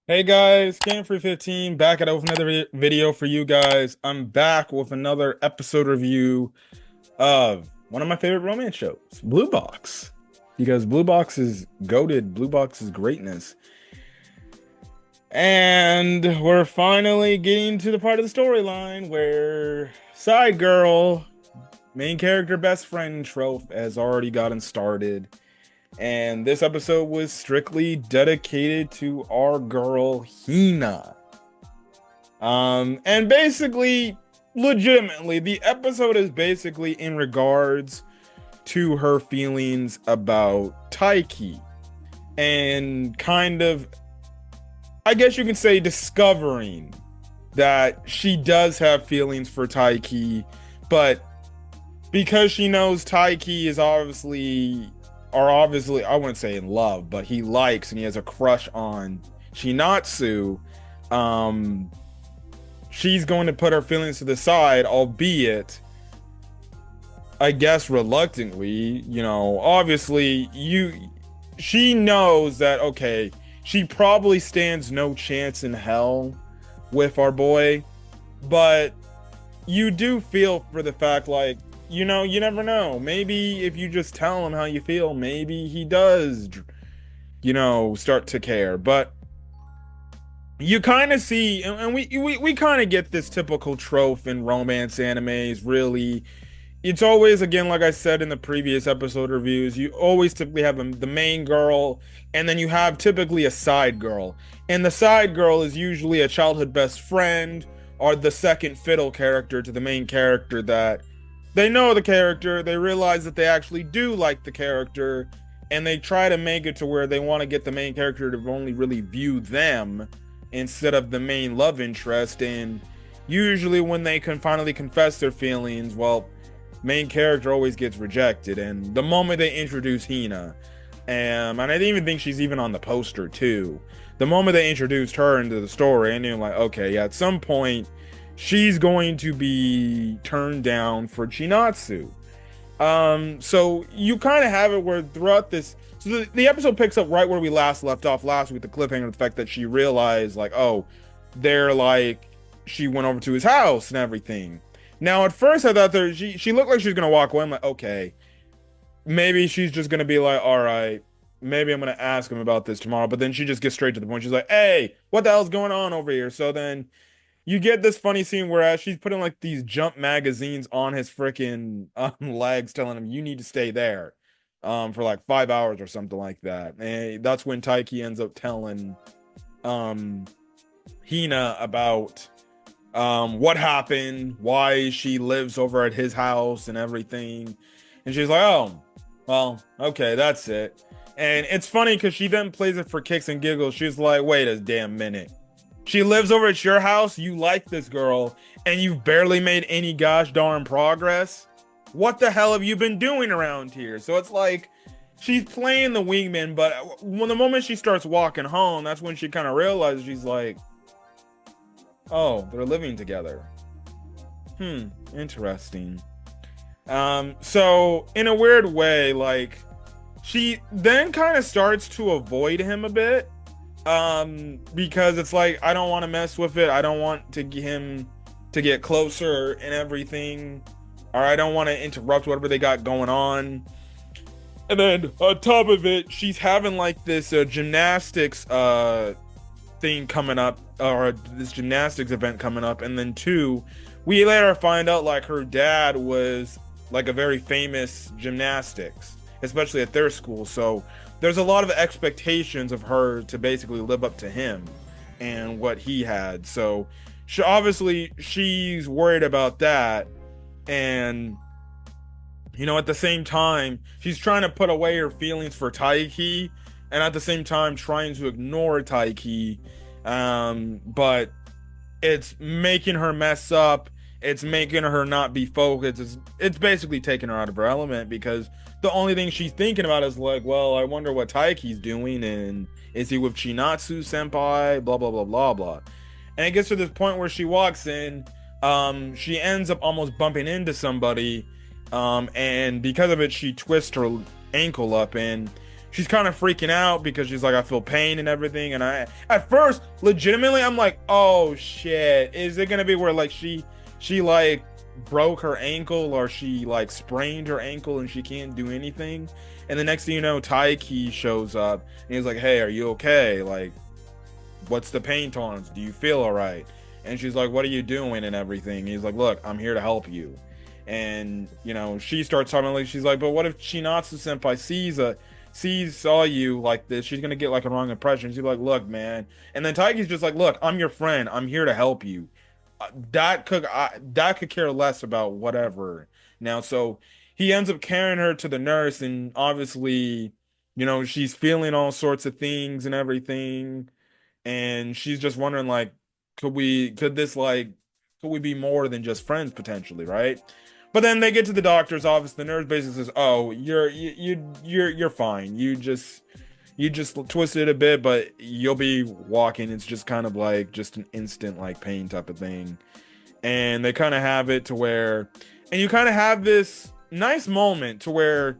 Hey guys, Game315 back at it with another video for you guys. I'm back with another episode review of one of my favorite romance shows, Blue Box. Because Blue Box is goated, Blue Box is greatness. And we're finally getting to the part of the storyline where side girl, main character best friend trope has already gotten started. And this episode was strictly dedicated to our girl Hina. And basically, legitimately, the episode is basically in regards to her feelings about Taiki and kind of, I guess you can say, discovering that she does have feelings for Taiki, but because she knows Taiki is obviously, I wouldn't say in love, but he likes and he has a crush on Chinatsu, um, she's going to put her feelings to the side, albeit, I guess, reluctantly. Obviously, she knows that, okay, she probably stands no chance in hell with our boy, but you do feel for the fact, like, you never know. Maybe if you just tell him how you feel, maybe he does, start to care. But you kind of see, and we kind of get this typical trope in romance animes, really. It's always, again, like I said in the previous episode reviews, you always typically have the main girl, and then you have typically a side girl. And the side girl is usually a childhood best friend or the second fiddle character to the main character, that they know the character, they realize that they actually do like the character, and they try to make it to where they want to get the main character to only really view them instead of the main love interest. And usually when they can finally confess their feelings, well, main character always gets rejected. And the moment they introduce Hina, and I didn't even think she's even on the poster too, the moment they introduced her into the story, and you're like, okay, yeah, at some point she's going to be turned down for Chinatsu. So you kind of have it where throughout this, so the episode picks up right where we last left off last week, the cliffhanger, the fact that she realized, like, oh, they're like, she went over to his house and everything. Now, at first, I thought she looked like she was gonna walk away. I'm like, okay, maybe she's just gonna be like, all right, maybe I'm gonna ask him about this tomorrow. But then she just gets straight to the point. She's like, hey, what the hell's going on over here? So then you get this funny scene where she's putting like these jump magazines on his freaking legs, telling him you need to stay there, for like 5 hours or something like that. And that's when Taiki ends up telling um Hina about what happened, why she lives over at his house and everything. And she's like, oh, well, okay, that's it. And it's funny because she then plays it for kicks and giggles. She's like, wait a damn minute. She lives over at your house, you like this girl, and you've barely made any gosh darn progress? What the hell have you been doing around here? So it's like she's playing the wingman, but when the moment she starts walking home, that's when she kind of realizes, she's like, oh, they're living together. Interesting. So in a weird way, like, she then kind of starts to avoid him a bit. Because it's like, I don't want to mess with it. I don't want to get him to get closer and everything. Or I don't want to interrupt whatever they got going on. And then on top of it, she's having like this gymnastics thing coming up, or this gymnastics event coming up. And then two, we later find out like her dad was like a very famous gymnastics, especially at their school. So there's a lot of expectations of her to basically live up to him and what he had. So she's worried about that. And at the same time, she's trying to put away her feelings for Taiki, and at the same time trying to ignore Taiki. But it's making her mess up. It's making her not be focused. It's basically taking her out of her element, because the only thing she's thinking about is like, well, I wonder what Taiki's doing, and is he with Chinatsu senpai? Blah blah blah blah blah. And it gets to this point where she walks in, she ends up almost bumping into somebody, and because of it, she twists her ankle up, and she's kind of freaking out because she's like, I feel pain and everything. And I, at first, legitimately, I'm like, oh shit, is it gonna be where like she like broke her ankle, or she like sprained her ankle and she can't do anything? And the next thing you know, Taiki shows up and he's like, hey, are you okay? Like, what's the pain tolerance? Do you feel all right? And she's like, what are you doing and everything? And he's like, look, I'm here to help you. And she starts talking, like, she's like, but what if Chinatsu senpai saw you like this? She's gonna get like a wrong impression. She's like, look, man. And then Taiki's just like, look, I'm your friend, I'm here to help you. That could care less about whatever now. So he ends up carrying her to the nurse, and obviously, she's feeling all sorts of things and everything, and she's just wondering, like, could we be more than just friends potentially, right? But then they get to the doctor's office. The nurse basically says, oh, you're fine. You just twisted it a bit, but you'll be walking. It's just kind of like just an instant like pain type of thing. And they kind of have it to where, and you kind of have this nice moment to where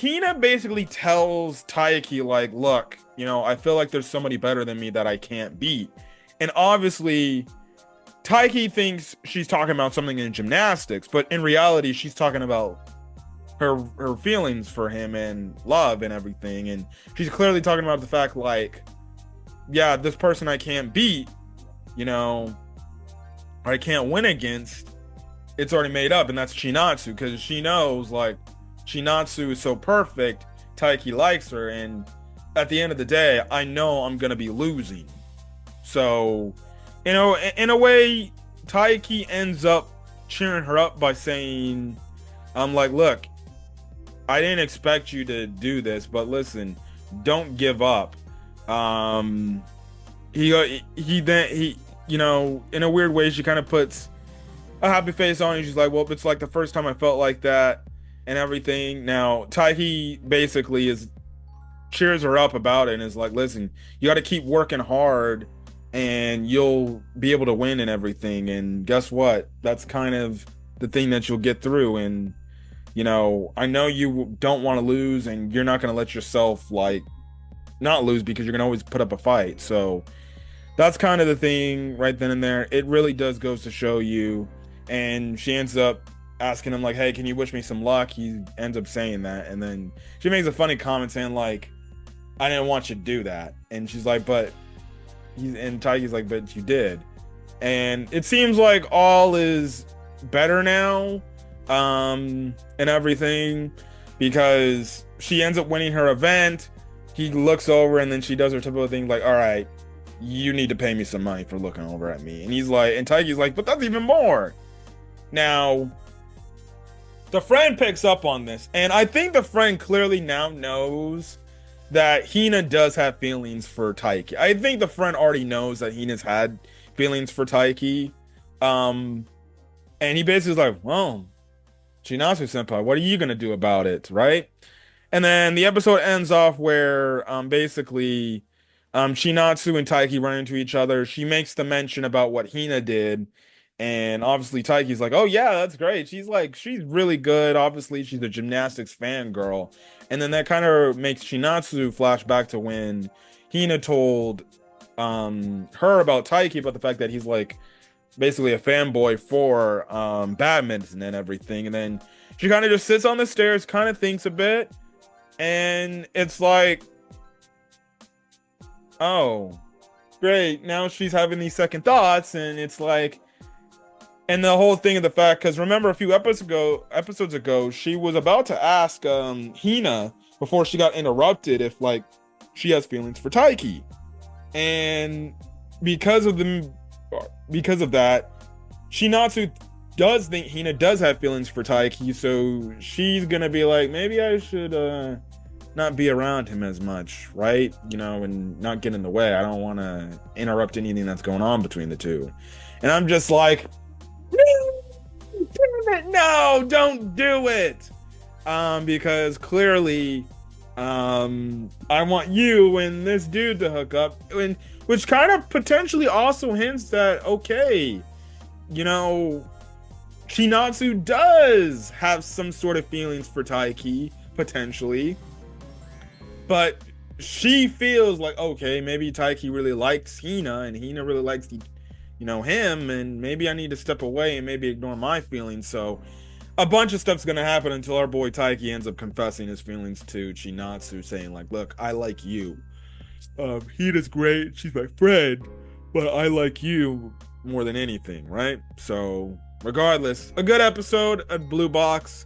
Hina basically tells Taiki, like, look, I feel like there's somebody better than me that I can't beat. And obviously, Taiki thinks she's talking about something in gymnastics, but in reality, she's talking about her feelings for him and love and everything. And she's clearly talking about the fact, like, yeah, this person I can't beat, I can't win against, it's already made up, and that's Chinatsu, because she knows, like, Chinatsu is so perfect, Taiki likes her, and at the end of the day, I know I'm gonna be losing. So, in a way, Taiki ends up cheering her up by saying, I'm like, look, I didn't expect you to do this, but listen, don't give up. He in a weird way, she kind of puts a happy face on, and she's like, well, it's like the first time I felt like that and everything. Now, Taiki basically cheers her up about it and is like, listen, you got to keep working hard and you'll be able to win and everything. And guess what? That's kind of the thing that you'll get through. And I know you don't want to lose, and you're not going to let yourself like not lose, because you're going to always put up a fight. So that's kind of the thing right then and there. It really does goes to show you. And she ends up asking him, like, hey, can you wish me some luck? He ends up saying that, and then she makes a funny comment saying, like, I didn't want you to do that. And she's like, and Taiki's like, but you did. And it seems like all is better now, and everything, because she ends up winning her event. He looks over, and then she does her typical thing, like, all right, you need to pay me some money for looking over at me. And he's like, and Taiki's like, but that's even more. Now, the friend picks up on this, and I think the friend clearly now knows that Hina does have feelings for Taiki. I think the friend already knows that Hina's had feelings for Taiki. And he basically is like, well, Chinatsu senpai, what are you gonna do about it, right? And then the episode ends off where basically Chinatsu and Taiki run into each other. She makes the mention about what Hina did. And obviously Taiki's like, oh yeah, that's great. She's really good. Obviously, she's a gymnastics fangirl. And then that kind of makes Chinatsu flash back to when Hina told her about Taiki, about the fact that he's like basically a fanboy for badminton and everything. And then she kind of just sits on the stairs, kind of thinks a bit, and it's like, oh, great. Now she's having these second thoughts, and it's like, and the whole thing of the fact, because remember a few episodes ago, she was about to ask Hina before she got interrupted if like she has feelings for Taiki, and because of that, Chinatsu does think Hina does have feelings for Taiki, so she's gonna be like, maybe I should not be around him as much, right? And not get in the way. I don't want to interrupt anything that's going on between the two. And I'm just like, no, don't do it. Because clearly, I want you and this dude to hook up, and which kind of potentially also hints that, okay, Chinatsu does have some sort of feelings for Taiki, potentially. But she feels like, okay, maybe Taiki really likes Hina and Hina really likes him, and maybe I need to step away and maybe ignore my feelings. So a bunch of stuff's gonna happen until our boy Taiki ends up confessing his feelings to Chinatsu, saying like, look, I like you. Hina's great, she's my friend, but I like you more than anything, right? So regardless, a good episode, a blue box.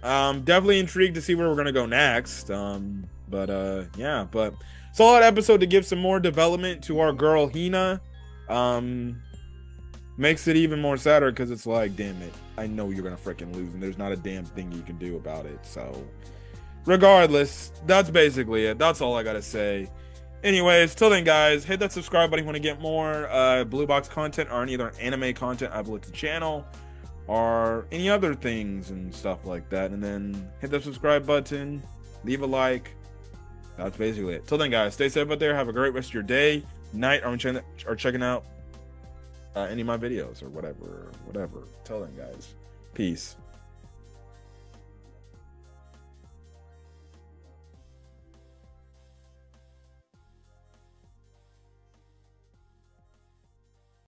Definitely intrigued to see where we're gonna go next. But solid episode to give some more development to our girl Hina. Makes it even more sadder because it's like, damn it, I know you're gonna freaking lose, and there's not a damn thing you can do about it. So, regardless, that's basically it. That's all I gotta say. Anyways, till then, guys, hit that subscribe button if you want to get more blue box content or any other anime content I upload to the channel, or any other things and stuff like that. And then hit the subscribe button, leave a like. That's basically it. Till then, guys, stay safe out there. Have a great rest of your day, night, or checking out any of my videos or whatever. Till then, guys, peace.